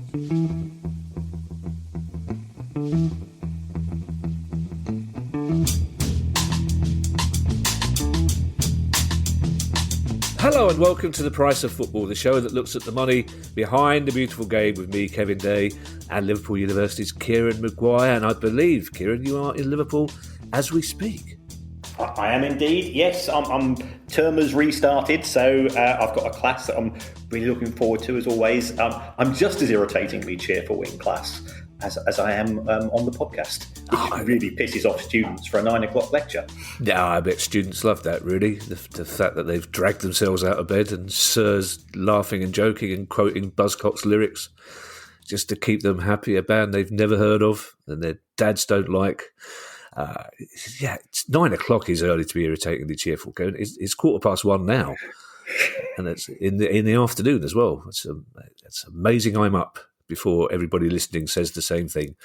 Hello and welcome to The Price of Football, the show that looks at the money behind the beautiful game with me, Kevin Day, and Liverpool University's Kieran Maguire. And I believe, Kieran, you are in Liverpool as we speak. I am indeed, yes. Term has restarted, so I've got a class that I'm really looking forward to, as always. I'm just as irritatingly cheerful in class as I am on the podcast. It really pisses off students for a 9 o'clock lecture. Yeah, I bet students love that, really. The fact that they've dragged themselves out of bed and sirs laughing and joking and quoting Buzzcocks lyrics just to keep them happy, a band they've never heard of and their dads don't like. It's 9 o'clock is early to be irritatingly cheerful. It's 1:15 now, and it's in the afternoon as well. It's amazing I'm up before everybody listening says the same thing.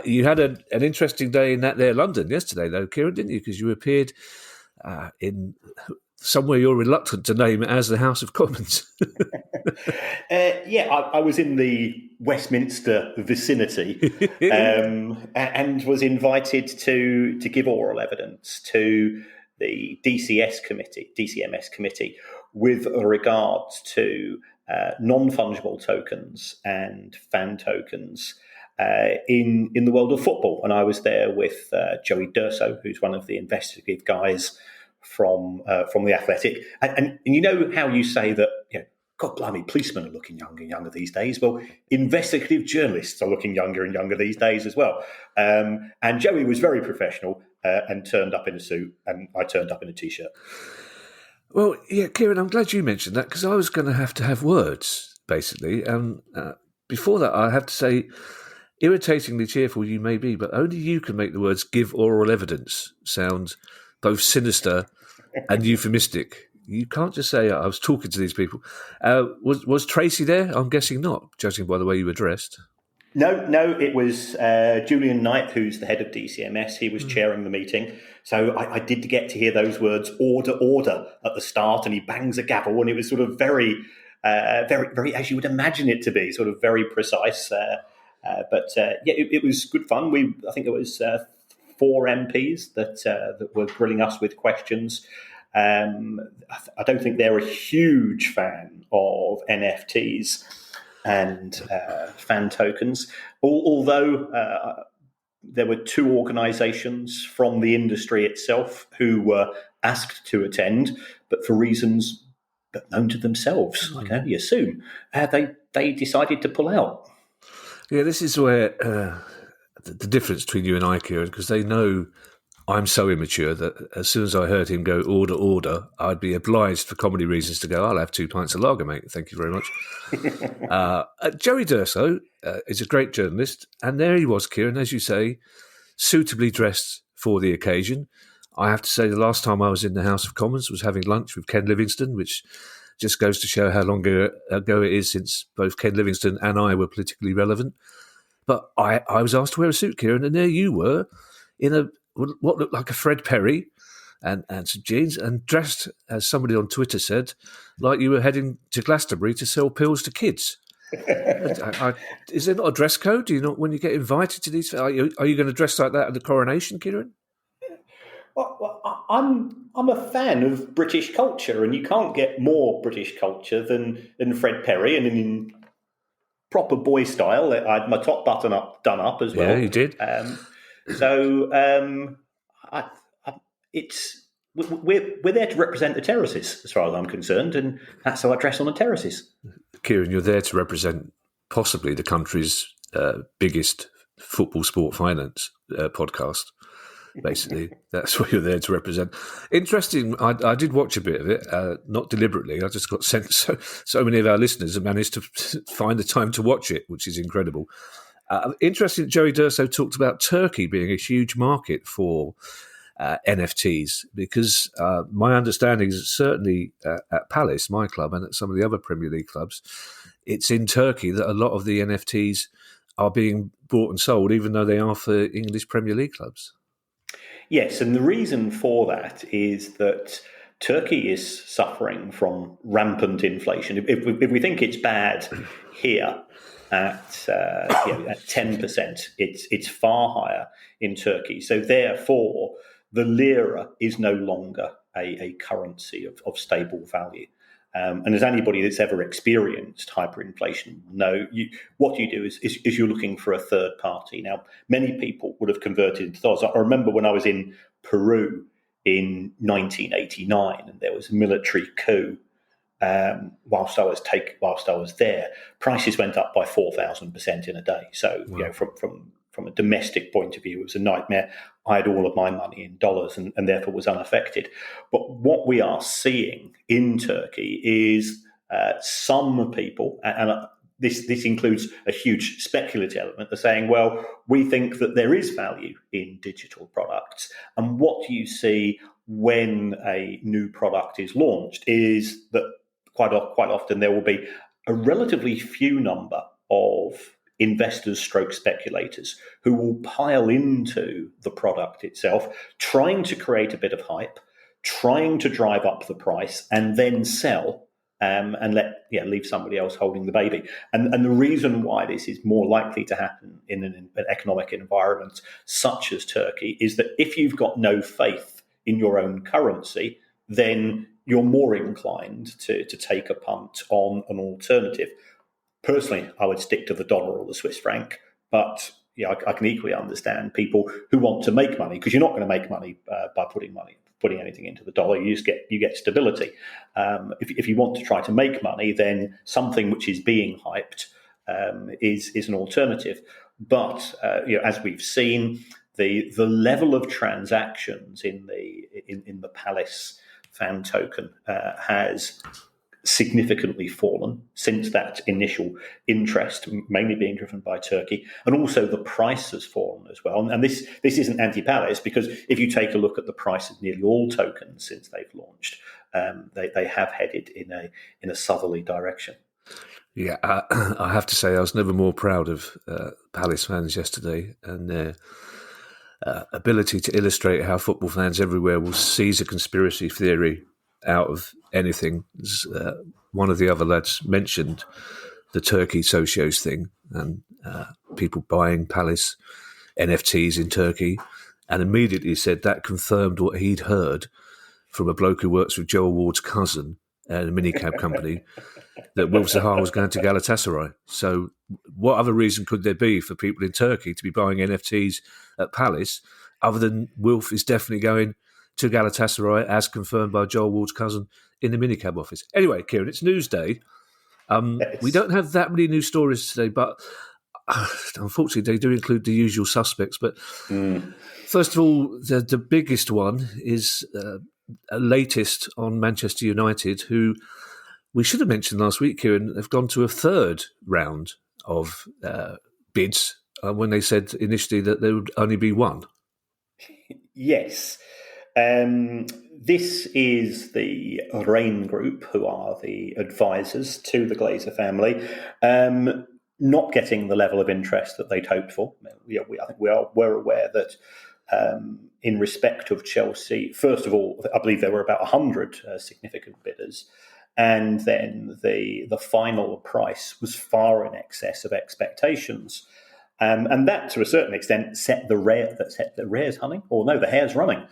You had an interesting day in that there London yesterday, though, Kieran, didn't you? Because you appeared in somewhere you're reluctant to name as the House of Commons. I was in the Westminster vicinity and was invited to give oral evidence to the DCMS committee with regards to non-fungible tokens and fan tokens in the world of football. And I was there with Joey Durso, who's one of the investigative guys from The Athletic. And you know how you say that, God blimey, policemen are looking younger and younger these days. Well, investigative journalists are looking younger and younger these days as well. And Joey was very professional and turned up in a suit, and I turned up in a T-shirt. Well, yeah, Kieran, I'm glad you mentioned that, because I was going to have words, basically. Before that, I have to say, irritatingly cheerful you may be, but only you can make the words "give oral evidence" sound both sinister and euphemistic. You can't just say, I was talking to these people. Was Tracy there? I'm guessing not, judging by the way you were dressed. No, it was Julian Knight, who's the head of DCMS. He was chairing the meeting. So I did get to hear those words, order, at the start, and he bangs a gavel, and it was sort of very, very, as you would imagine it to be, sort of very precise. It was good fun. I think it was 4 MPs that were grilling us with questions. I don't think they're a huge fan of NFTs and fan tokens, although there were 2 organisations from the industry itself who were asked to attend, but for reasons known to themselves, I can only assume, they decided to pull out. Yeah, this is where the difference between you and I, Kieran, because they know I'm so immature that as soon as I heard him go, order, I'd be obliged for comedy reasons to go, I'll have 2 pints of lager, mate. Thank you very much. Joey Durso is a great journalist. And there he was, Kieran, as you say, suitably dressed for the occasion. I have to say the last time I was in the House of Commons was having lunch with Ken Livingstone, which just goes to show how long ago it is since both Ken Livingstone and I were politically relevant. But I was asked to wear a suit, Kieran, and there you were in what looked like a Fred Perry and some jeans, and dressed, as somebody on Twitter said, like you were heading to Glastonbury to sell pills to kids. Is there not a dress code? Do you not, when you get invited to these? Are you going to dress like that at the coronation, Kieran? Well, I'm a fan of British culture, and you can't get more British culture than Fred Perry, and in proper boy style. I had my top button done up as well. Yeah, you did. We're there to represent the terraces, as far as I'm concerned, and that's how I dress on the terraces. Kieran, you're there to represent possibly the country's biggest football sport finance podcast. Basically, that's what you're there to represent. Interesting. I did watch a bit of it, not deliberately. I just got sent. So many of our listeners have managed to find the time to watch it, which is incredible. Interesting. Joey Durso talked about Turkey being a huge market for NFTs, because my understanding is that certainly at Palace, my club, and at some of the other Premier League clubs, it's in Turkey that a lot of the NFTs are being bought and sold, even though they are for English Premier League clubs. Yes, and the reason for that is that Turkey is suffering from rampant inflation. If we think it's bad here at 10%, it's far higher in Turkey. So therefore, the lira is no longer a currency of stable value. And as anybody that's ever experienced hyperinflation will know, what you do is you're looking for a third party. Now, many people would have converted into dollars. I remember when I was in Peru in 1989, and there was a military coup. Whilst I was there, prices went up by 4,000% in a day. So, Wow. From a domestic point of view, it was a nightmare. I had all of my money in dollars and therefore was unaffected. But what we are seeing in Turkey is some people, and this includes a huge speculative element, they're saying, well, we think that there is value in digital products. And what you see when a new product is launched is that quite often there will be a relatively few number of investors stroke speculators who will pile into the product itself, trying to create a bit of hype, trying to drive up the price, and then sell and leave somebody else holding the baby. And the reason why this is more likely to happen in an economic environment such as Turkey is that if you've got no faith in your own currency, then you're more inclined to take a punt on an alternative. Personally, I would stick to the dollar or the Swiss franc, but I can equally understand people who want to make money, because you're not going to make money by putting anything into the dollar. You get stability. If you want to try to make money, then something which is being hyped is an alternative. But as we've seen, the level of transactions in the Palace fan token has significantly fallen since that initial interest, mainly being driven by Turkey, and also the price has fallen as well. And this isn't anti-Palace, because if you take a look at the price of nearly all tokens since they've launched, they have headed in a southerly direction. Yeah, I have to say I was never more proud of Palace fans yesterday and their ability to illustrate how football fans everywhere will seize a conspiracy theory out of anything. One of the other lads mentioned the Turkey socios thing and people buying Palace NFTs in Turkey, and immediately said that confirmed what he'd heard from a bloke who works with Joe Ward's cousin at a minicab company, that Wilf Zaha was going to Galatasaray. So what other reason could there be for people in Turkey to be buying NFTs at Palace other than Wilf is definitely going to Galatasaray, as confirmed by Joel Ward's cousin in the minicab office? Anyway, Kieran, it's news day. We don't have that many news stories today, but unfortunately they do include the usual suspects. But first of all, the biggest one is latest on Manchester United, who we should have mentioned last week, Kieran, have gone to a third round of bids when they said initially that there would only be one. Yes. This is the Rain Group, who are the advisors to the Glazer family, not getting the level of interest that they'd hoped for. I think we're aware that in respect of Chelsea, first of all, I believe there were about 100 significant bidders, and then the final price was far in excess of expectations. And that, to a certain extent, set the hares running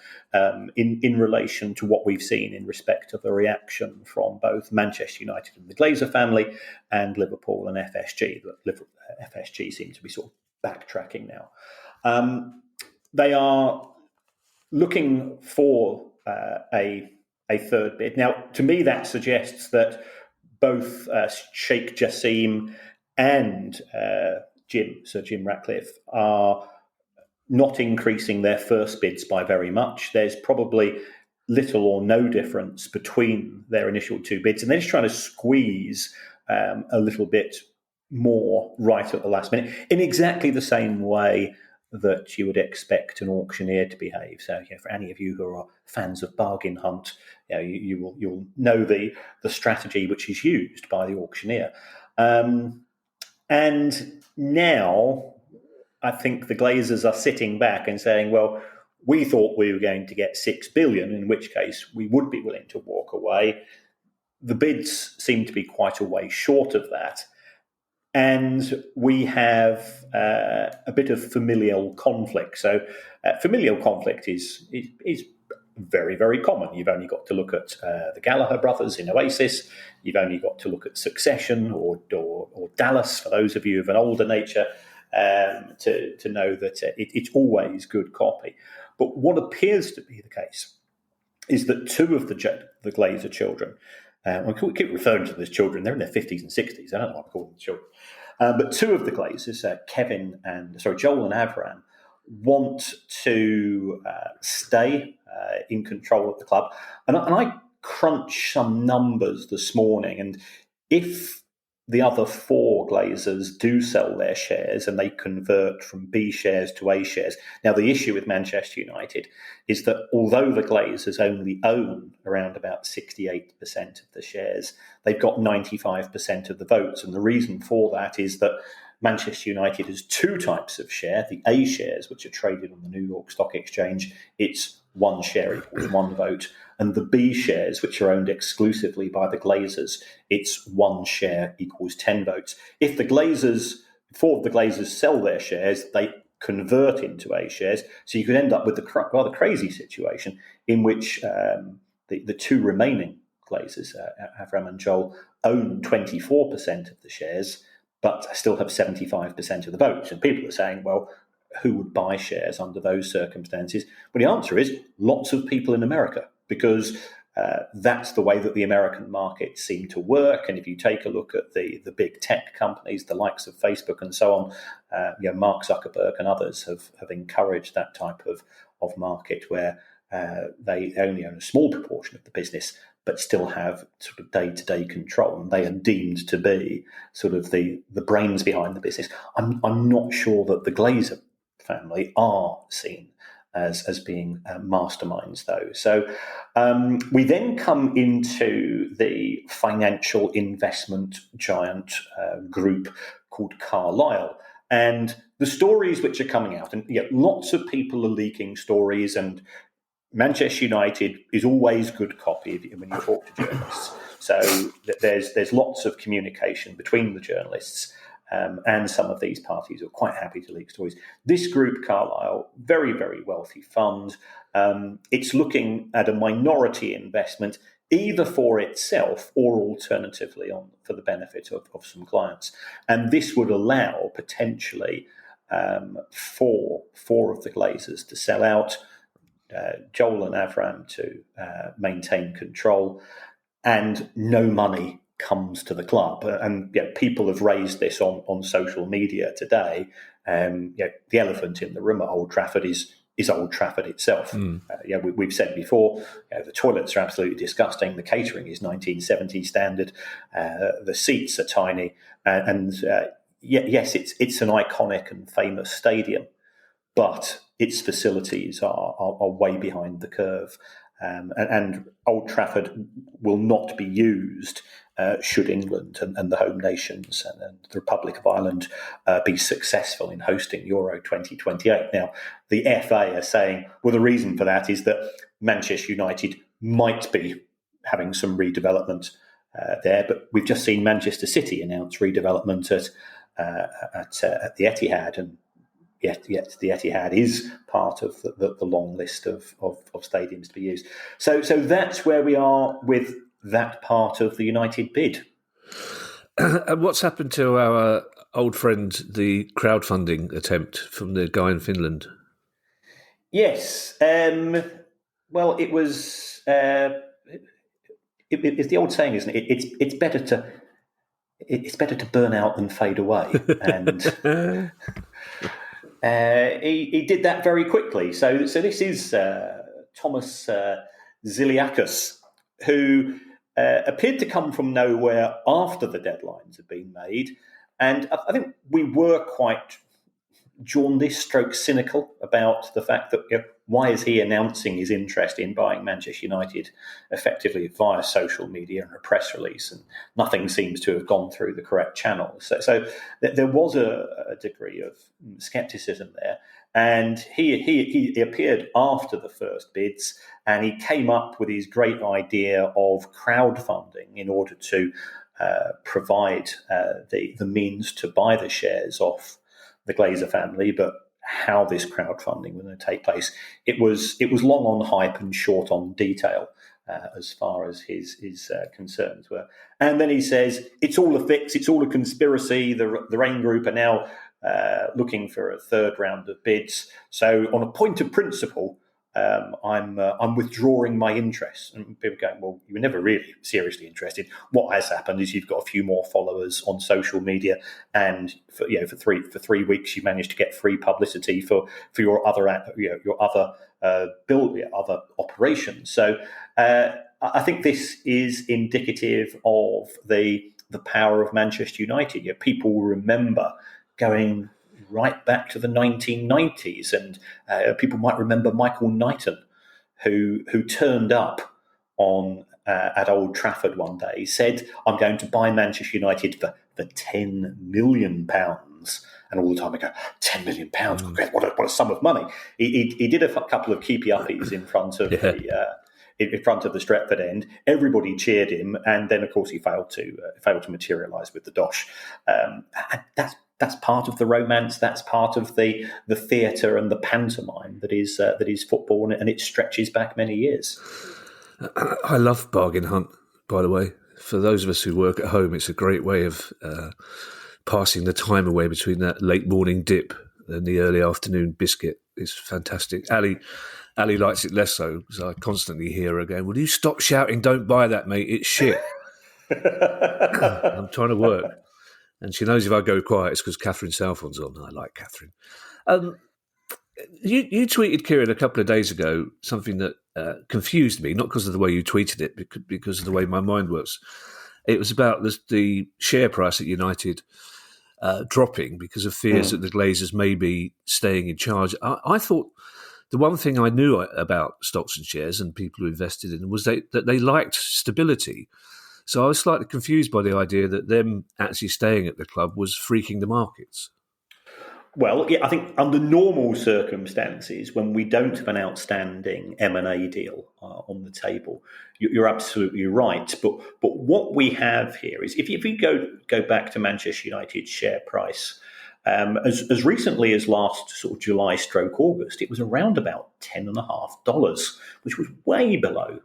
in relation to what we've seen in respect of the reaction from both Manchester United and the Glazer family and Liverpool and FSG. FSG seem to be sort of backtracking now. They are looking for a third bid. Now, to me, that suggests that both Sheikh Jassim and Sir Jim Ratcliffe are not increasing their first bids by very much. There's probably little or no difference between their initial two bids, and they're just trying to squeeze a little bit more right at the last minute, in exactly the same way that you would expect an auctioneer to behave. So, for any of you who are fans of Bargain Hunt, you'll know the strategy which is used by the auctioneer. And now I think the Glazers are sitting back and saying, well, we thought we were going to get 6 billion, in which case we would be willing to walk away. The bids seem to be quite a way short of that. And we have a bit of familial conflict. So familial conflict is very, very common. You've only got to look at the Gallagher brothers in Oasis. You've only got to look at Succession or Dallas, for those of you of an older nature, to know that it's always good copy. But what appears to be the case is that two of the Glazer children, we keep referring to them as children, they're in their 50s and 60s, I don't know what to call them children, but two of the Glazers, Joel and Avram, want to stay in control of the club. And I crunched some numbers this morning, and if the other four Glazers do sell their shares and they convert from B shares to A shares. Now, the issue with Manchester United is that although the Glazers only own around about 68% of the shares, they've got 95% of the votes. And the reason for that is that Manchester United has two types of share. The A shares, which are traded on the New York Stock Exchange, it's one share equals one vote. And the B shares, which are owned exclusively by the Glazers, it's one share equals 10 votes. If four of the Glazers sell their shares, they convert into A shares. So you could end up with the rather crazy situation in which the two remaining Glazers, Avram and Joel, own 24% of the shares, but still have 75% of the votes. And people are saying, well, who would buy shares under those circumstances? Well, the answer is lots of people in America, because that's the way that the American markets seem to work. And if you take a look at the big tech companies, the likes of Facebook and so on, Mark Zuckerberg and others have encouraged that type of market where they only own a small proportion of the business, but still have sort of day-to-day control. And they are deemed to be sort of the brains behind the business. I'm not sure that the Glazer family are seen as being masterminds, though. So we then come into the financial investment giant group called Carlyle. And the stories which are coming out, and lots of people are leaking stories, and Manchester United is always good copy when you talk to journalists. So there's lots of communication between the journalists and some of these parties are quite happy to leak stories. This group, Carlyle, very, very wealthy fund. It's looking at a minority investment either for itself or alternatively for the benefit of some clients. And this would allow potentially four of the Glazers to sell out, Joel and Avram to maintain control, and no money comes to the club. And people have raised this on social media today. The elephant in the room at Old Trafford is Old Trafford itself. We've said before, the toilets are absolutely disgusting. The catering is 1970s standard. The seats are tiny. Yes, it's an iconic and famous stadium, but its facilities are way behind the curve. And Old Trafford will not be used should England and the home nations and the Republic of Ireland be successful in hosting Euro 2028. Now, the FA are saying, well, the reason for that is that Manchester United might be having some redevelopment there, but we've just seen Manchester City announce redevelopment at the Etihad, and yet the Etihad is part of the long list of stadiums to be used. So that's where we are with that part of the United bid. And what's happened to our old friend, the crowdfunding attempt from the guy in Finland? Yes. Well, it was... it's the old saying, isn't it? It's better to burn out than fade away. And... he did that very quickly. So this is Thomas Ziliakos, who appeared to come from nowhere after the deadlines had been made. And I think we were quite jaundiced, cynical about the fact that why is he announcing his interest in buying Manchester United effectively via social media and a press release, and nothing seems to have gone through the correct channels. So there was a degree of scepticism there. And he appeared after the first bids, and he came up with his great idea of crowdfunding in order to provide the means to buy the shares off the Glazer family. But how this crowdfunding was going to take place, it was long on hype and short on detail. As far as his concerns were. And then he says, it's all a fix, it's all a conspiracy. The Rain Group are now looking for a third round of bids. So on a point of principle, I'm withdrawing my interest. And people going, well, you were never really seriously interested. What has happened is you've got a few more followers on social media, and for 3 weeks you managed to get free publicity for your other other operations. So I think this is indicative of the power of Manchester United. People will remember going right back to the 1990s, and people might remember Michael Knighton, who turned up on at Old Trafford one day. He said, "I'm going to buy Manchester United for £10 million." And all the time I go, £10 million, what a sum of money. He did a couple of keepy-uppies in front of in front of the Stretford end. Everybody cheered him, and then of course he failed to materialise with the dosh. That's part of the romance. That's part of the theatre and the pantomime that is football, and it stretches back many years. I love Bargain Hunt, by the way. For those of us who work at home, it's a great way of passing the time away between that late morning dip and the early afternoon biscuit. It's fantastic. Ali likes it less so, because I constantly hear her going, "Will you stop shouting? Don't buy that, mate. It's shit." I'm trying to work. And she knows if I go quiet, it's because Catherine Southon's on. I like Catherine. You tweeted, Kieran, a couple of days ago, something that confused me, not because of the way you tweeted it, but because of the way my mind works. It was about the share price at United dropping because of fears that the Glazers may be staying in charge. I thought the one thing I knew about stocks and shares and people who invested in them was that they liked stability. So I was slightly confused by the idea that them actually staying at the club was freaking the markets. Well, yeah, I think under normal circumstances, when we don't have an outstanding M&A deal on the table, you're absolutely right. But what we have here is, if you go back to Manchester United's share price, as recently as last sort of July/August, it was around about $10.50, which was way below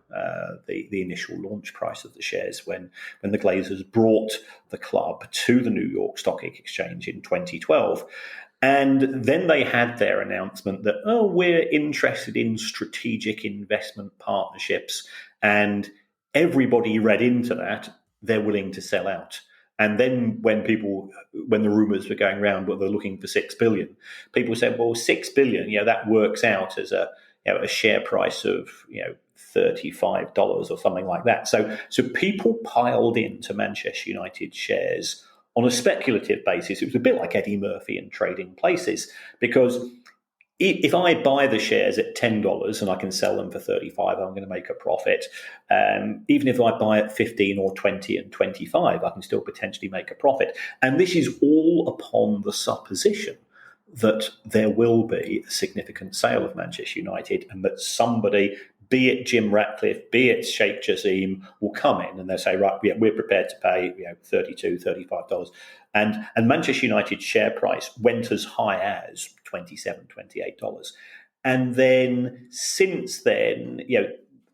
the initial launch price of the shares when the Glazers brought the club to the New York Stock Exchange in 2012. And then they had their announcement that, we're interested in strategic investment partnerships. And everybody read into that, they're willing to sell out. And then when the rumours were going around, they're looking for $6 billion, people said, well, $6 billion, that works out as a share price of, $35 or something like that. So people piled into Manchester United shares on a speculative basis. It was a bit like Eddie Murphy in Trading Places, because if I buy the shares at $10 and I can sell them for $35, I'm going to make a profit. Even if I buy at 15 or 20 and 25, I can still potentially make a profit. And this is all upon the supposition that there will be a significant sale of Manchester United, and that somebody, be it Jim Ratcliffe, be it Sheikh Jassim, will come in and they'll say, right, we're prepared to pay $32, $35. And Manchester United's share price went as high as $27, $28. And then since then,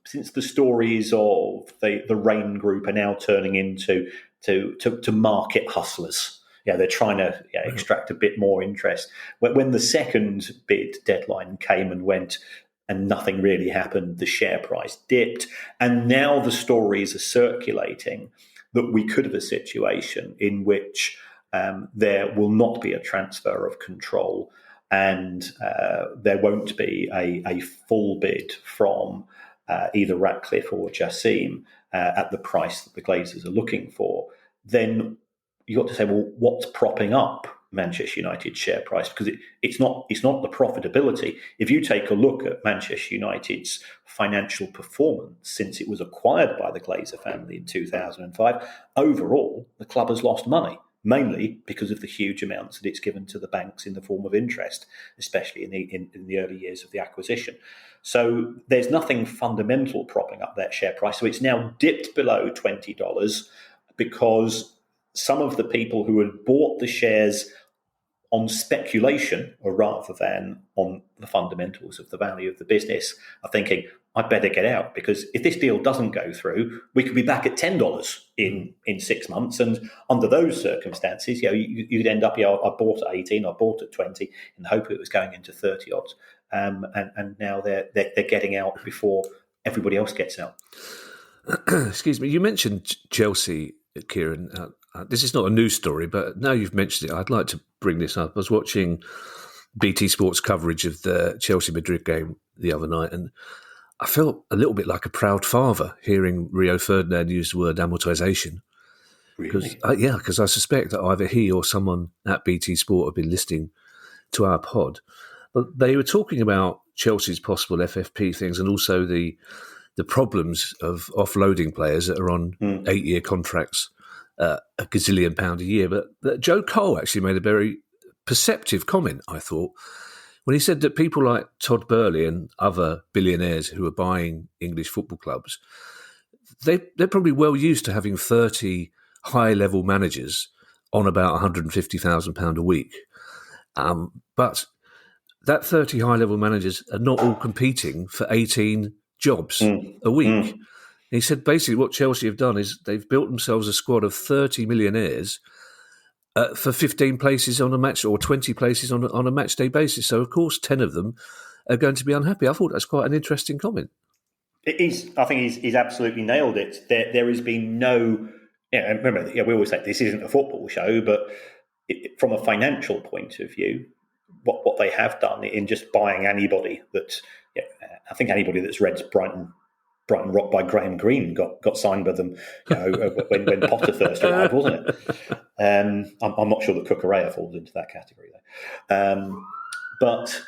since the stories of the Rain Group are now turning into to market hustlers, they're trying to extract a bit more interest. When the second bid deadline came and went, and nothing really happened, the share price dipped. And now the stories are circulating that we could have a situation in which there will not be a transfer of control, and there won't be a full bid from either Ratcliffe or Jassim at the price that the Glazers are looking for. Then you've got to say, well, what's propping up Manchester United's share price? Because it's not the profitability. If you take a look at Manchester United's financial performance since it was acquired by the Glazer family in 2005, overall the club has lost money. mainly because of the huge amounts that it's given to the banks in the form of interest, especially in the early years of the acquisition. So there's nothing fundamental propping up that share price. So it's now dipped below $20 because some of the people who had bought the shares on speculation, or rather than on the fundamentals of the value of the business, are thinking, I'd better get out, because if this deal doesn't go through, we could be back at $10 in 6 months. And under those circumstances, you'd end up, I bought at 18, I bought at 20 in the hope it was going into 30 odds. And now they're getting out before everybody else gets out. Excuse me, you mentioned Chelsea, Kieran. This is not a news story, but now you've mentioned it, I'd like to bring this up. I was watching BT Sports coverage of the Chelsea-Madrid game the other night, and I felt a little bit like a proud father hearing Rio Ferdinand use the word amortisation. Really? Because I suspect that either he or someone at BT Sport have been listening to our pod. But they were talking about Chelsea's possible FFP things, and also the problems of offloading players that are on 8-year contracts, a gazillion pound a year. But Joe Cole actually made a very perceptive comment, I thought, when he said that people like Todd Burley and other billionaires who are buying English football clubs, they're probably well used to having 30 high-level managers on about £150,000 a week. But that 30 high-level managers are not all competing for 18 jobs a week. He said basically what Chelsea have done is they've built themselves a squad of 30 millionaires for 15 places on a match, or 20 places on a match day basis. So, of course, 10 of them are going to be unhappy. I thought that's quite an interesting comment. It is. I think he's absolutely nailed it. There has been no... remember, we always say this isn't a football show, but from a financial point of view, what they have done in just buying anybody that... I think anybody that's read Brighton Rock by Graham Greene got signed by them when Potter first arrived, wasn't it? I'm not sure that Cucurella falls into that category, though. But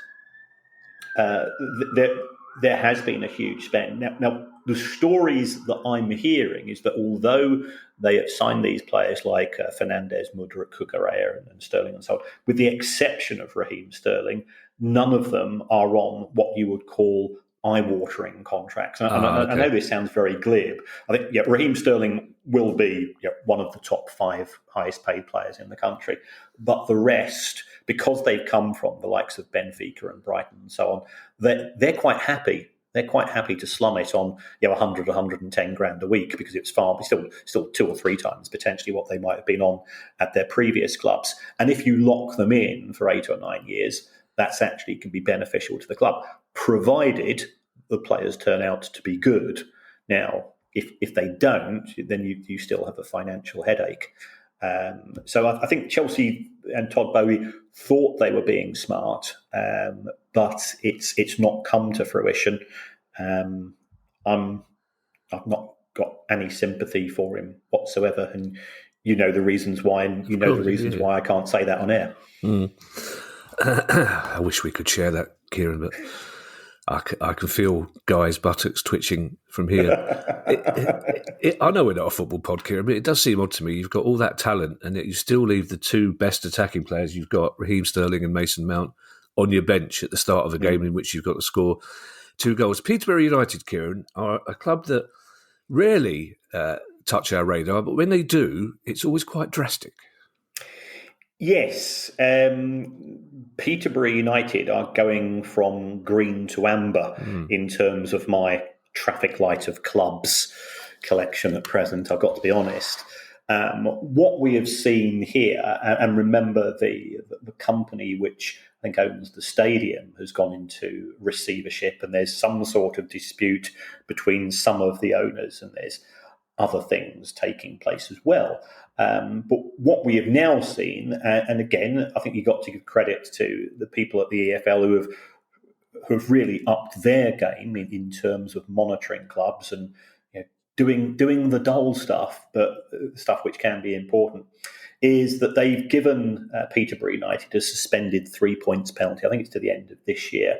there has been a huge spend. Now, the stories that I'm hearing is that although they have signed these players like Fernandes, Mudryk, Cucurella and Sterling and so on, with the exception of Raheem Sterling, none of them are on what you would call eye-watering contracts. And I know this sounds very glib. I think Raheem Sterling will be one of the top 5 highest-paid players in the country. But the rest, because they've come from the likes of Benfica and Brighton and so on, they're quite happy. They're quite happy to slum it on 100, 110 grand a week, because it's still 2 or 3 times potentially what they might have been on at their previous clubs. And if you lock them in for 8 or 9 years, that's actually can be beneficial to the club, provided the players turn out to be good. Now, if they don't, then you still have a financial headache. So I think Chelsea and Todd Boehly thought they were being smart, but it's not come to fruition. I've not got any sympathy for him whatsoever, and you know the reasons why, and the reasons why I can't say that on air. I wish we could share that, Kieran, but I can feel Guy's buttocks twitching from here. I know we're not a football pod, Kieran, but it does seem odd to me. You've got all that talent, and yet you still leave the 2 best attacking players you've got, Raheem Sterling and Mason Mount, on your bench at the start of a game in which you've got to score 2 goals. Peterborough United, Kieran, are a club that rarely touch our radar, but when they do, it's always quite drastic. Yes, Peterborough United are going from green to amber in terms of my traffic light of clubs collection at present, I've got to be honest. What we have seen here, and remember the company which I think owns the stadium has gone into receivership, and there's some sort of dispute between some of the owners, and there's other things taking place as well. But what we have now seen, and again, I think you've got to give credit to the people at the EFL who have really upped their game in terms of monitoring clubs and doing the dull stuff, but stuff which can be important, is that they've given Peterborough United a suspended 3 points penalty. I think it's to the end of this year.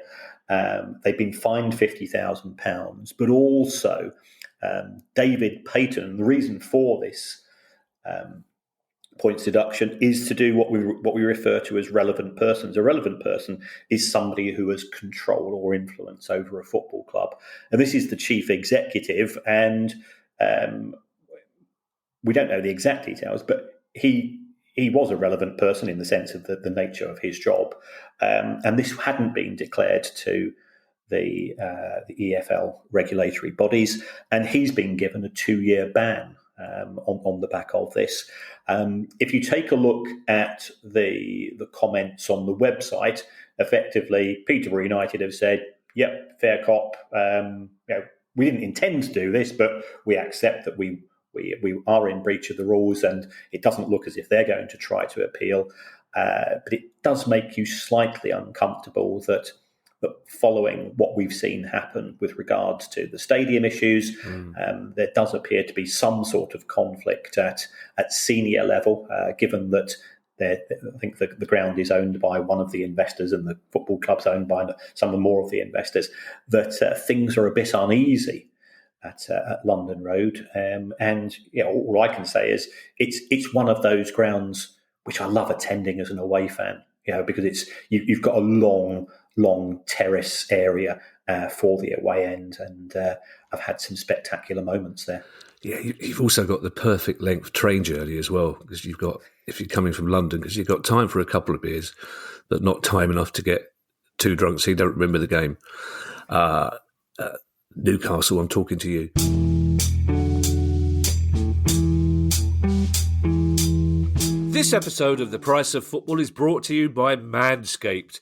They've been fined £50,000, but also David Payton. The reason for this points deduction is to do what we refer to as relevant persons. A relevant person is somebody who has control or influence over a football club, and this is the chief executive. And we don't know the exact details, but he was a relevant person in the sense of the nature of his job, and this hadn't been declared to the EFL regulatory bodies, and he's been given a 2-year ban on the back of this. If you take a look at the comments on the website, effectively, Peterborough United have said, "Yep, fair cop. We didn't intend to do this, but we accept that we are in breach of the rules, and it doesn't look as if they're going to try to appeal." But it does make you slightly uncomfortable that following what we've seen happen with regards to the stadium issues, there does appear to be some sort of conflict at senior level, given that I think the ground is owned by one of the investors and the football club's owned by some more of the investors, that things are a bit uneasy at London Road. And all I can say is it's one of those grounds which I love attending as an away fan, because you've got a long terrace area for the away end, and I've had some spectacular moments there. Yeah, you've also got the perfect length train journey as well, because if you're coming from London, because you've got time for a couple of beers, but not time enough to get too drunk so you don't remember the game. Newcastle, I'm talking to you. This episode of The Price of Football is brought to you by Manscaped.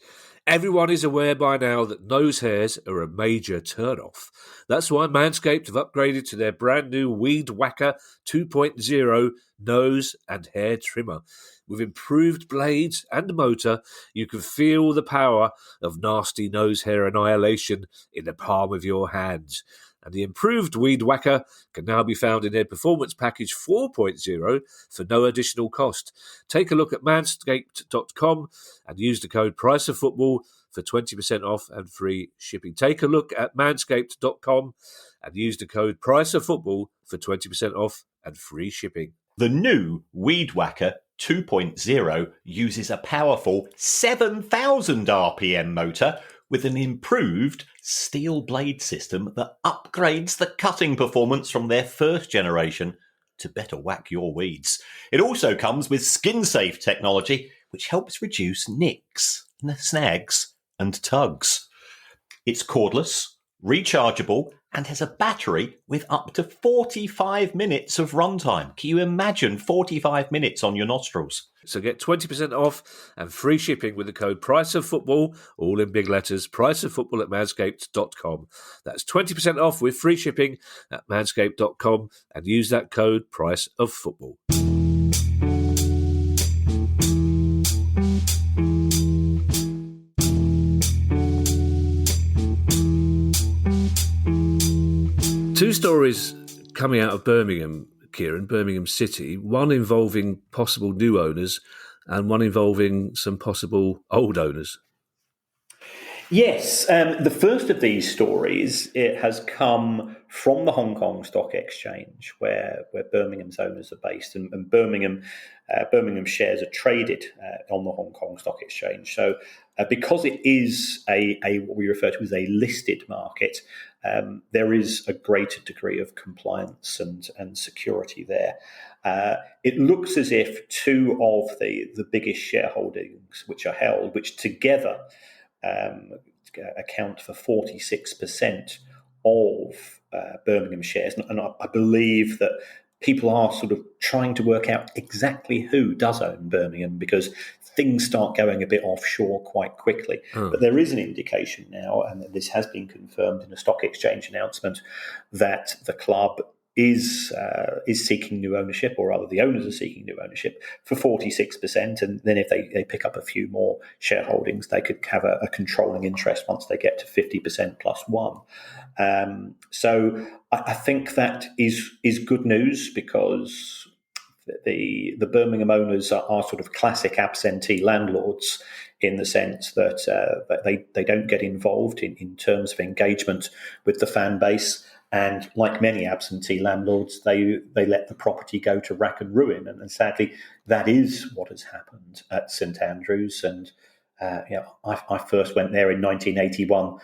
Everyone is aware by now that nose hairs are a major turn-off. That's why Manscaped have upgraded to their brand new Weed Whacker 2.0 nose and hair trimmer. With improved blades and motor, you can feel the power of nasty nose hair annihilation in the palm of your hands. And the improved Weed Whacker can now be found in their Performance Package 4.0 for no additional cost. Take a look at manscaped.com and use the code PRICEOFFOOTBALL for 20% off and free shipping. Take a look at manscaped.com and use the code PRICEOFFOOTBALL for 20% off and free shipping. The new Weed Whacker 2.0 uses a powerful 7,000 RPM motor with an improved steel blade system that upgrades the cutting performance from their first generation to better whack your weeds. It also comes with skin-safe technology, which helps reduce nicks, snags, and tugs. It's cordless, rechargeable, and has a battery with up to 45 minutes of runtime. Can you imagine 45 minutes on your nostrils? So get 20% off and free shipping with the code PRICEOFFOOTBALL, all in big letters, PRICEOFFOOTBALL at manscaped.com. That's 20% off with free shipping at manscaped.com and use that code PRICEOFFOOTBALL. Two stories coming out of Birmingham, Kieran, Birmingham City, one involving possible new owners and one involving some possible old owners. Yes, the first of these stories, it has come from the Hong Kong Stock Exchange, where Birmingham's owners are based, and Birmingham shares are traded on the Hong Kong Stock Exchange. So, because it is a what we refer to as a listed market, there is a greater degree of compliance and security there. It looks as if two of the biggest shareholdings which are held, which together account for 46% of Birmingham shares. And I believe that people are sort of trying to work out exactly who does own Birmingham, because things start going a bit offshore quite quickly. But there is an indication now, and this has been confirmed in a stock exchange announcement, that the club is seeking new ownership, or rather the owners are seeking new ownership for 46%. And then if they pick up a few more shareholdings, they could have a controlling interest once they get to 50% plus one. So I think that is good news, because the Birmingham owners are sort of classic absentee landlords, in the sense that they don't get involved in terms of engagement with the fan base. And like many absentee landlords, they let the property go to rack and ruin. And sadly, that is what has happened at St Andrews. And I first went there in 1981,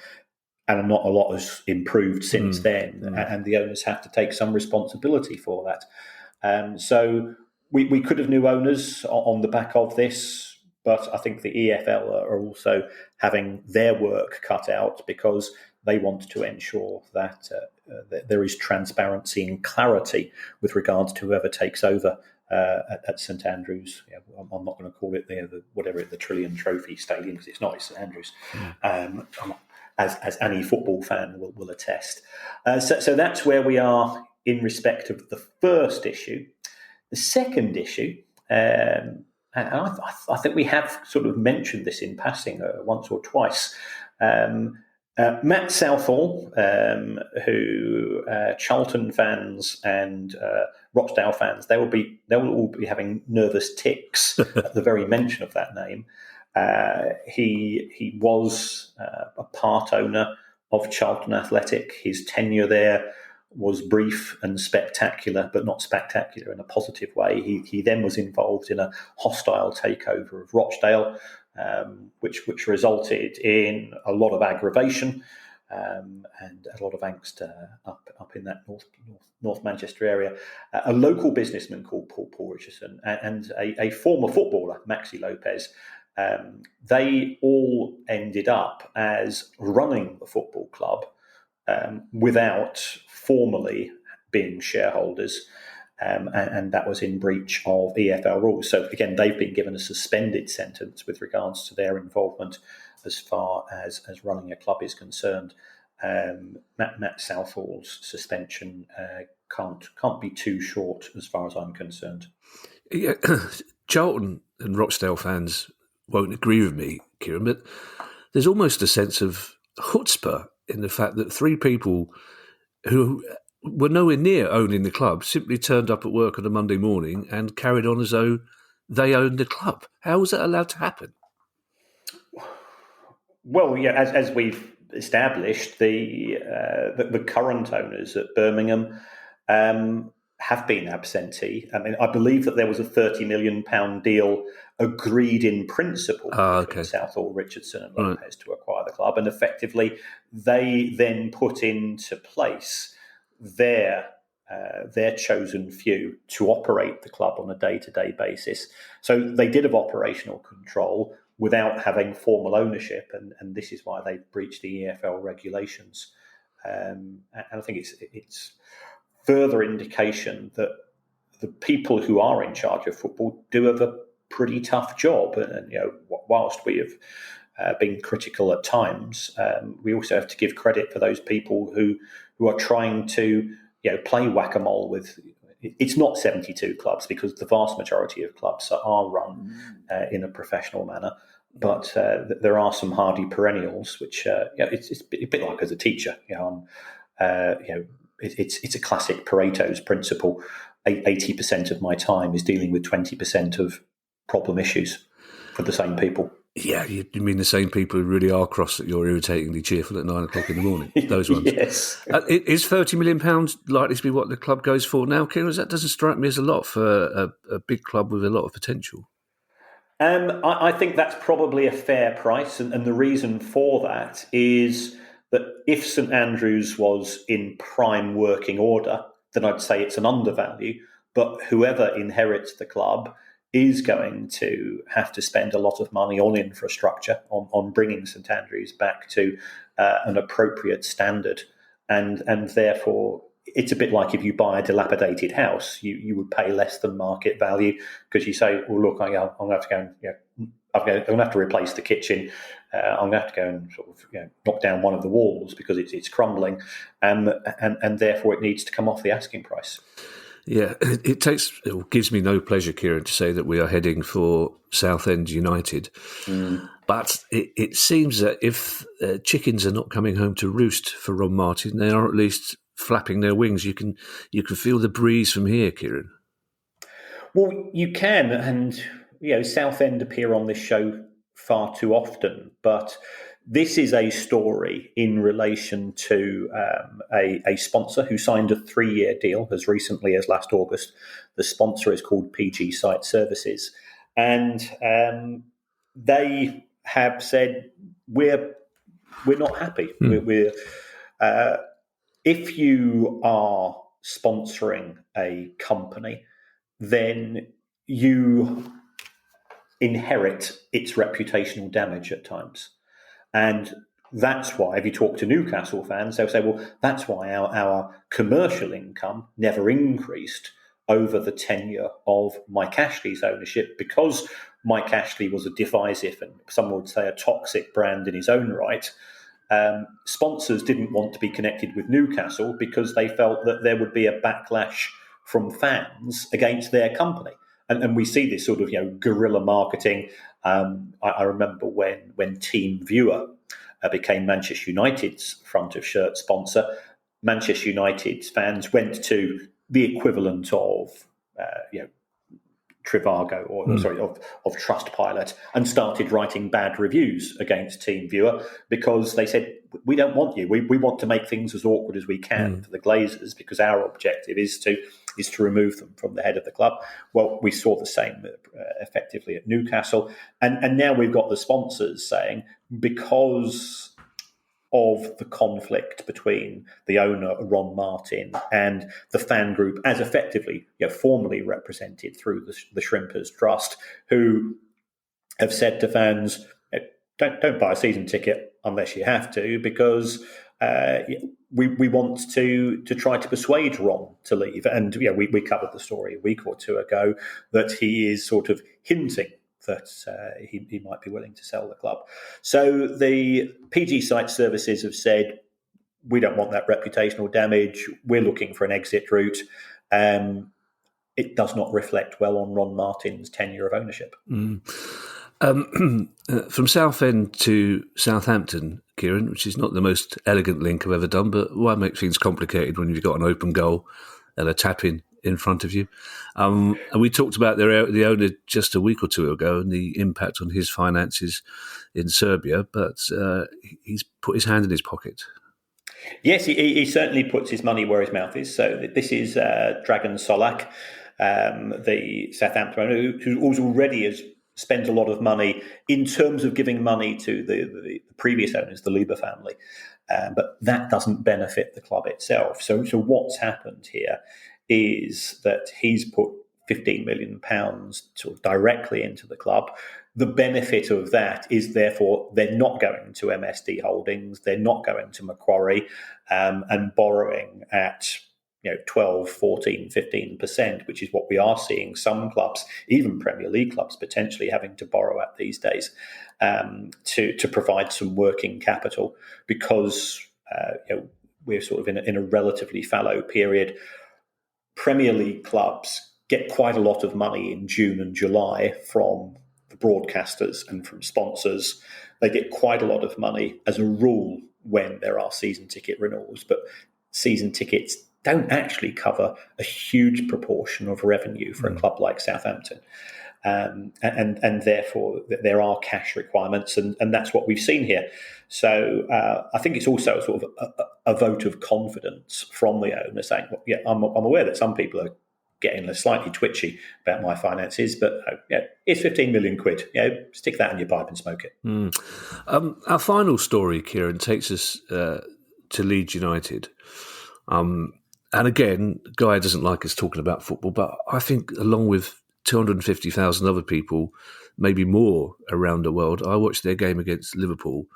and not a lot has improved since then. And the owners have to take some responsibility for that. So we could have new owners on the back of this, but I think the EFL are also having their work cut out because they want to ensure that there is transparency and clarity with regards to whoever takes over at St Andrews. I'm not going to call it the Trillion Trophy Stadium, because it's not. It's St Andrews, as any football fan will attest. So that's where we are in respect of the first issue. The second issue, and I think we have sort of mentioned this in passing once or twice. Matt Southall, who Charlton fans and Rochdale fans, they will all be having nervous tics at the very mention of that name. He was a part owner of Charlton Athletic. His tenure there was brief and spectacular, but not spectacular in a positive way. He then was involved in a hostile takeover of Rochdale, which resulted in a lot of aggravation and a lot of angst up in that North Manchester area. A local businessman called Paul Richardson and a former footballer, Maxi Lopez, they all ended up as running the football club without formally being shareholders. And that was in breach of EFL rules. So again, they've been given a suspended sentence with regards to their involvement as far as running a club is concerned. Matt Southall's suspension can't be too short as far as I'm concerned. Yeah, Charlton and Rochdale fans won't agree with me, Kieran, but there's almost a sense of chutzpah in the fact that three people who were nowhere near owning the club simply turned up at work on a Monday morning and carried on as though they owned the club. How was that allowed to happen? Well, yeah, as we've established, the current owners at Birmingham have been absentee. I mean, I believe that there was a £30 million deal agreed in principle between Southall, Richardson and Lopez to acquire the club, and effectively they then put into place their chosen few to operate the club on a day-to-day basis. So they did have operational control without having formal ownership, and this is why they breached the EFL regulations. And I think it's further indication that the people who are in charge of football do have a pretty tough job. And whilst we have been critical at times, we also have to give credit for those people who are trying to play whack-a-mole with. It's not 72 clubs, because the vast majority of clubs are run in a professional manner. But there are some hardy perennials, which it's a bit like as a teacher. It's a classic Pareto's principle. 80% of my time is dealing with 20% of problem issues for the same people. Yeah, you mean the same people who really are cross that you're irritatingly cheerful at 9 o'clock in the morning? Those ones. Yes. Is £30 million likely to be what the club goes for now, Kieran? That doesn't strike me as a lot for a big club with a lot of potential. I think that's probably a fair price, and the reason for that is that if St Andrews was in prime working order, then I'd say it's an undervalue. But whoever inherits the club is going to have to spend a lot of money on infrastructure, on bringing St Andrews back to an appropriate standard. And therefore, it's a bit like if you buy a dilapidated house, you would pay less than market value because you say, well, look, I'm going to have to go and, I'm going to have to replace the kitchen. I'm going to have to go and sort of knock down one of the walls because it's crumbling. And therefore, it needs to come off the asking price. Yeah, it gives me no pleasure, Kieran, to say that we are heading for Southend United. But it seems that if chickens are not coming home to roost for Ron Martin, they are at least flapping their wings. You can feel the breeze from here, Kieran. Well, you can, and Southend appear on this show far too often, but This is a story in relation to a sponsor who signed a 3-year deal as recently as last August. The sponsor is called PG Site Services. And they have said, we're not happy. If you are sponsoring a company, then you inherit its reputational damage at times. And that's why, if you talk to Newcastle fans, they'll say, well, that's why our commercial income never increased over the tenure of Mike Ashley's ownership, because Mike Ashley was a divisive and some would say a toxic brand in his own right. Sponsors didn't want to be connected with Newcastle because they felt that there would be a backlash from fans against their company. And we see this sort of guerrilla marketing. I remember when Team Viewer became Manchester United's front of shirt sponsor, Manchester United's fans went to the equivalent of Trivago of Trustpilot and started writing bad reviews against Team Viewer because they said, we don't want you. We want to make things as awkward as we can for the Glazers because our objective is to remove them from the head of the club. Well, we saw the same effectively at Newcastle. And now we've got the sponsors saying, because of the conflict between the owner, Ron Martin, and the fan group as effectively, formally represented through the Shrimpers Trust, who have said to fans, don't buy a season ticket unless you have to, because we want to try to persuade Ron to leave. And we covered the story a week or two ago that he is sort of hinting that he might be willing to sell the club. So the PG Site Services have said, we don't want that reputational damage. We're looking for an exit route. It does not reflect well on Ron Martin's tenure of ownership. From Southend to Southampton, Kieran, which is not the most elegant link I've ever done, but why make things complicated when you've got an open goal and a tap-in in front of you? And we talked about the owner just a week or two ago and the impact on his finances in Serbia, but he's put his hand in his pocket. Yes, he certainly puts his money where his mouth is. So this is Dragan Solak, the Southampton owner, who already has spent a lot of money in terms of giving money to the previous owners, the Lieber family. But that doesn't benefit the club itself. So what's happened here is that he's put £15 million sort of directly into the club. The benefit of that is, therefore, they're not going to MSD Holdings, they're not going to Macquarie, and borrowing at 12, 14, 15%, which is what we are seeing some clubs, even Premier League clubs, potentially having to borrow at these days to provide some working capital, because we're sort of in a relatively fallow period. Premier League clubs get quite a lot of money in June and July from the broadcasters and from sponsors. They get quite a lot of money as a rule when there are season ticket renewals, but season tickets don't actually cover a huge proportion of revenue for a club like Southampton. And therefore there are cash requirements, and that's what we've seen here. So I think it's also sort of a vote of confidence from the owner saying, well, I'm aware that some people are getting slightly twitchy about my finances, but it's 15 million quid. Stick that in your pipe and smoke it. Our final story, Kieran, takes us to Leeds United. And again, Guy doesn't like us talking about football, but I think along with 250,000 other people, maybe more around the world, I watched their game against Liverpool,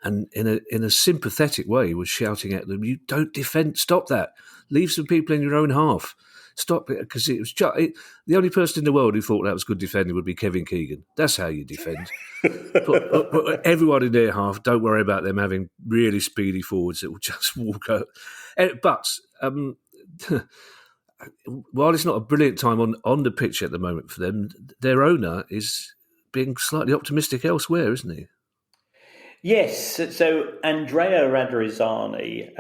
and in a sympathetic way was shouting at them, "You don't defend! Stop that! Leave some people in your own half. Stop it!" Because it was the only person in the world who thought that was good defending would be Kevin Keegan. That's how you defend. Put everyone in their half. Don't worry about them having really speedy forwards that will just walk out. But while it's not a brilliant time on the pitch at the moment for them, their owner is being slightly optimistic elsewhere, isn't he? Yes. So Andrea Radrizzani,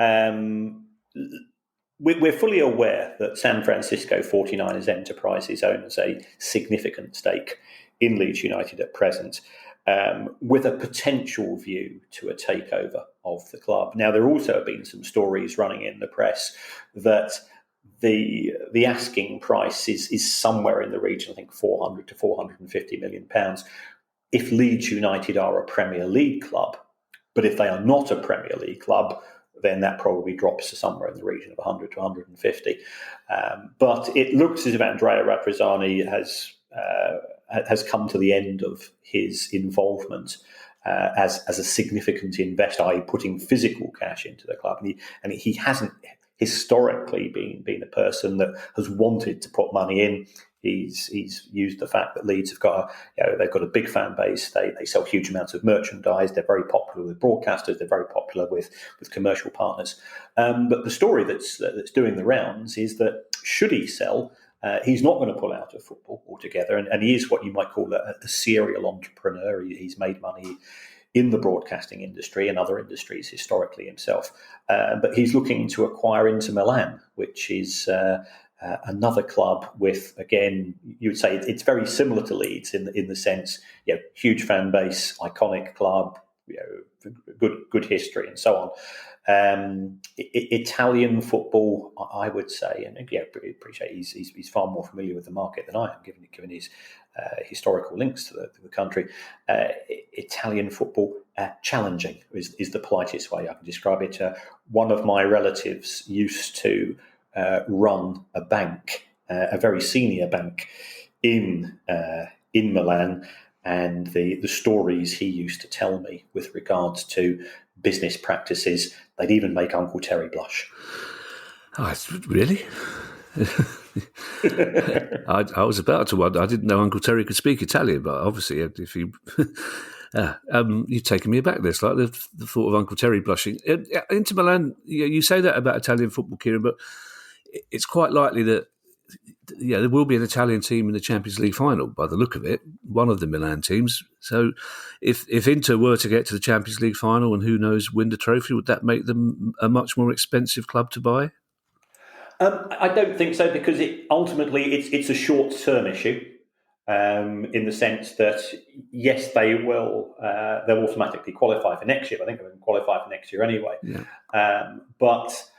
we're fully aware that San Francisco 49ers Enterprises owns a significant stake in Leeds United at present. with a potential view to a takeover of the club. Now, there also have been some stories running in the press that the asking price is somewhere in the region, I think 400 to 450 million pounds. If Leeds United are a Premier League club, but if they are not a Premier League club, then that probably drops to somewhere in the region of 100 to 150. But it looks as if Andrea Radrizzani has come to the end of his involvement as a significant investor, i.e. putting physical cash into the club. And he hasn't historically been a person that has wanted to put money in. He's used the fact that Leeds have got they've got a big fan base. They sell huge amounts of merchandise. They're very popular with broadcasters. They're very popular with commercial partners. But the story that's doing the rounds is that should he sell, he's not going to pull out of football altogether, and he is what you might call a serial entrepreneur. He's made money in the broadcasting industry and other industries historically himself. But he's looking to acquire Inter Milan, which is another club with, again, you would say it's very similar to Leeds in the sense, huge fan base, iconic club, good history, and so on. Italian football, I would say, and appreciate he's far more familiar with the market than I am, given his historical links to the country. Italian football, challenging is the politest way I can describe it. One of my relatives used to run a bank, a very senior bank in Milan, and the stories he used to tell me with regards to business practices, they'd even make Uncle Terry blush. Oh, really? I was about to wonder. I didn't know Uncle Terry could speak Italian, but obviously, if you you've taken me aback. This, like the thought of Uncle Terry blushing. Inter Milan, you say that about Italian football, Kieran, but it's quite likely that there will be an Italian team in the Champions League final, by the look of it, one of the Milan teams. So if Inter were to get to the Champions League final and who knows, win the trophy, would that make them a much more expensive club to buy? I don't think so, because ultimately it's a short-term issue in the sense that, yes, they'll automatically qualify for next year. I think they're going to qualify for next year anyway. Yeah. But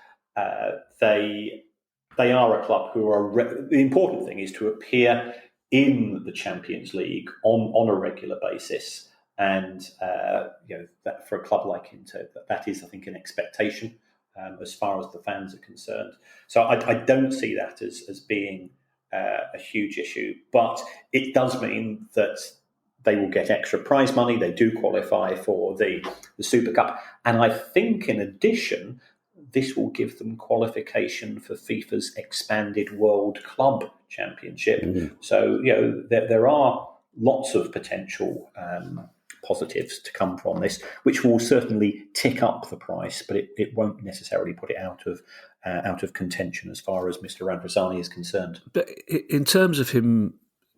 they are a club who are. The important thing is to appear in the Champions League on a regular basis, and that for a club like Inter, that is, I think, an expectation as far as the fans are concerned. So I don't see that as being a huge issue, but it does mean that they will get extra prize money. They do qualify for the Super Cup, and I think in addition, this will give them qualification for FIFA's expanded World Club Championship. Mm-hmm. So, there are lots of potential positives to come from this, which will certainly tick up the price, but it won't necessarily put it out of contention as far as Mr. Radrizzani is concerned. But in terms of him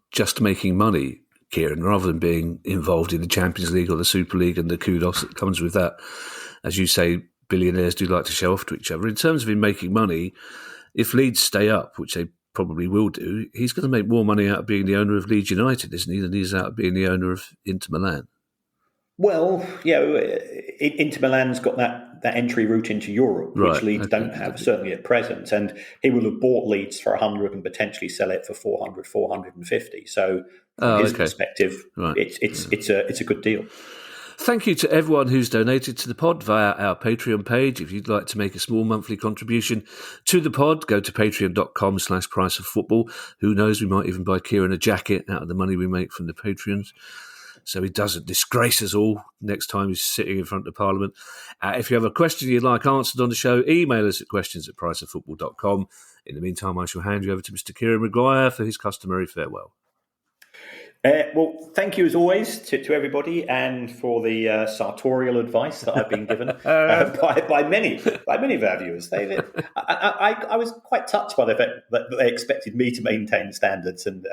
just making money, Kieran, rather than being involved in the Champions League or the Super League and the kudos that comes with that, as you say, billionaires do like to show off to each other. In terms of him making money, if Leeds stay up, which they probably will do, he's going to make more money out of being the owner of Leeds United, isn't he, than he's out of being the owner of Inter Milan. Well, Inter Milan's got that entry route into Europe, which Leeds don't have, certainly at present. And he will have bought Leeds for 100 and potentially sell it for 400, 450. So from his perspective, it's a good deal. Thank you to everyone who's donated to the pod via our Patreon page. If you'd like to make a small monthly contribution to the pod, go to patreon.com/priceoffootball. Who knows, we might even buy Kieran a jacket out of the money we make from the Patreons, so he doesn't disgrace us all next time he's sitting in front of Parliament. If you have a question you'd like answered on the show, email us at questions@priceoffootball.com. In the meantime, I shall hand you over to Mr. Kieran Maguire for his customary farewell. Well, thank you as always to everybody, and for the sartorial advice that I've been given by many of our viewers. I was quite touched by the fact that they expected me to maintain standards, and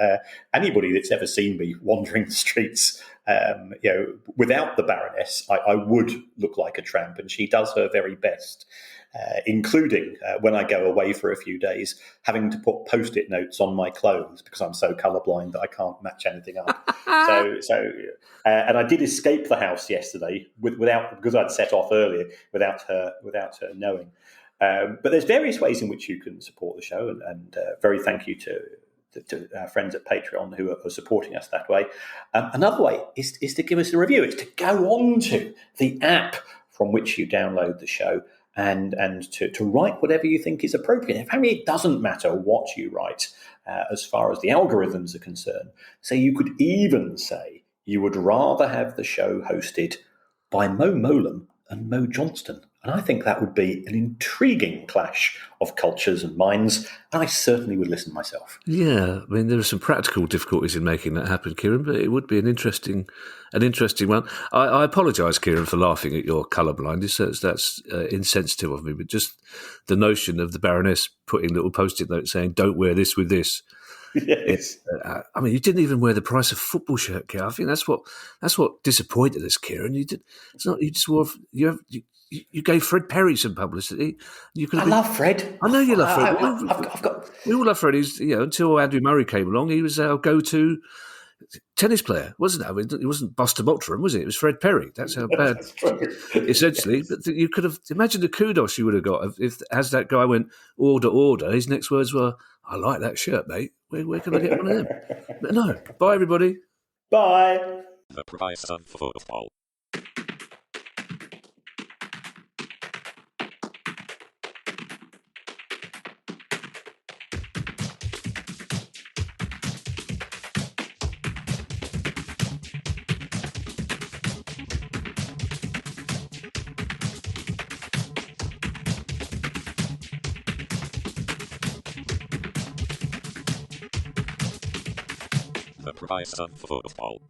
anybody that's ever seen me wandering the streets without the Baroness, I would look like a tramp, and she does her very best. Including when I go away for a few days, having to put Post-it notes on my clothes because I'm so colourblind that I can't match anything up. And I did escape the house yesterday because I'd set off earlier without her knowing. But there's various ways in which you can support the show, and very thank you to our friends at Patreon who are supporting us that way. Another way is to give us a review. It's to go on to the app from which you download the show and to write whatever you think is appropriate. Apparently, it doesn't matter what you write as far as the algorithms are concerned. So you could even say you would rather have the show hosted by Mo Molam and Mo Johnston. And I think that would be an intriguing clash of cultures and minds, and I certainly would listen myself. Yeah, I mean, there are some practical difficulties in making that happen, Kieran, but it would be an interesting one. I apologise, Kieran, for laughing at your colour blindness. That's insensitive of me, but just the notion of the Baroness putting little Post-it notes saying, "Don't wear this with this." Yes. I mean, you didn't even wear the price of football shirt, Kieran. I think that's what disappointed us, Kieran. You did. It's not. You just wore. You gave Fred Perry some publicity. I love Fred. I know you love Fred. I've got. We all love Fred. He's, until Andrew Murray came along, he was our go-to tennis player, wasn't it? I mean, it wasn't Buster Botram, was it? It was Fred Perry. That's how bad, essentially. But you could have imagined the kudos you would have got if as that guy went order. His next words were, "I like that shirt, mate. Where can I get one of them?" But no. Bye, everybody. Bye. The price of football. The price of football.